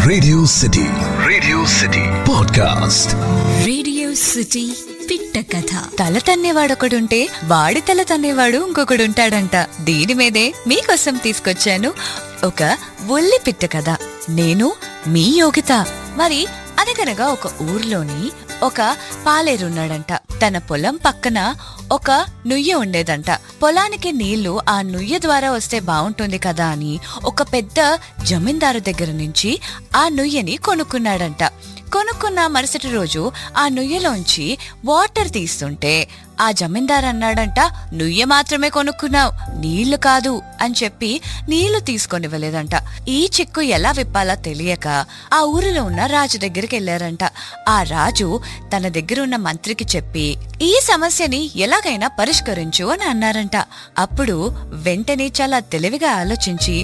Radio city podcast. Radio city పిట్ట కథ. తల తన్నేవాడొకడుంటే వాడి తల తన్నేవాడు ఇంకొకడుంటాడంట. దీని మీదే మీకోసం తీసుకొచ్చాను ఒక ఒల్లి పిట్ట కథ. నేను మీ యోగిత. మరి అనగనగా ఒక ఊర్లోని ఒక పాలేరున్నాడంట. తన పొలం పక్కన ఒక నుయ్య ఉండేదంట. పొలానికి నీళ్లు ఆ నుయ్య ద్వారా వస్తే బాగుంటుంది కదా అని ఒక పెద్ద జమీందారు దగ్గర నుంచి ఆ నుయ్యని కొనుక్కున్నాడంట. కొనుక్కున్న మరుసటి రోజు ఆ నుయ్యలోంచి వాటర్ తీస్తుంటే ఆ జమీందారు అన్నాడంట, నుయ్య మాత్రమే కొనుక్కున్నావు, నీళ్లు కాదు అని చెప్పి నీళ్లు తీసుకొనివ్వలేదంట. ఈ చిక్కు ఎలా విప్పాలా తెలియక ఆ ఊరిలో ఉన్న రాజు దగ్గరికి వెళ్లారంట. ఆ రాజు తన దగ్గర ఉన్న మంత్రికి చెప్పి ఈ సమస్యని ఎలాగైనా పరిష్కరించు అని అన్నారంట. అప్పుడు వెంటనే చాలా తెలివిగా ఆలోచించి,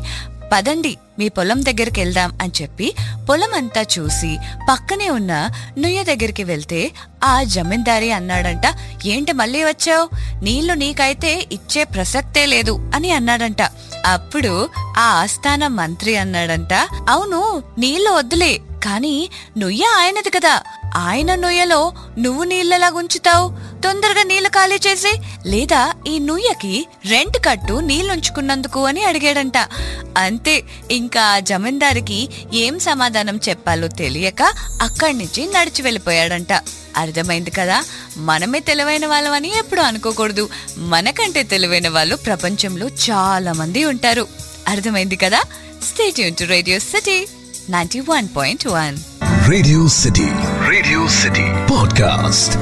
పదండి మీ పొలం దగ్గరికి వెళ్దాం అని చెప్పి పొలం అంతా చూసి పక్కనే ఉన్న నుయ్య దగ్గరికి వెళ్తే ఆ జమీందారి అన్నాడంట, ఏంటి మళ్ళీ వచ్చావు, నీళ్లు నీకైతే ఇచ్చే ప్రసక్తే లేదు అని అన్నాడంట. అప్పుడు ఆ ఆస్థాన మంత్రి అన్నాడంట, అవును నీళ్లు వద్దులే, కానీ నుయ్య ఆయనది కదా, ఆయన నుయ్యలో నువ్వు నీళ్ళలా గుంచుతావు, తొందరగా నీళ్లు ఖాళీ చేసి, లేదా ఈ నుయ్యకి రెంట్ కట్టు నీళ్ళుంచుకున్నందుకు అని అడిగాడంట. అంతే, ఇంకా జమీందారికి ఏం సమాధానం చెప్పాలో తెలియక అక్కడి నుంచి నడిచి వెళ్ళిపోయాడంట. అర్థమైంది కదా, మనమే తెలివైన వాళ్ళమని ఎప్పుడు అనుకోకూడదు. మనకంటే తెలివైన వాళ్ళు ప్రపంచంలో చాలా మంది ఉంటారు. అర్థమైంది కదా. Stay tune to radio city 91.1. Radio city podcast.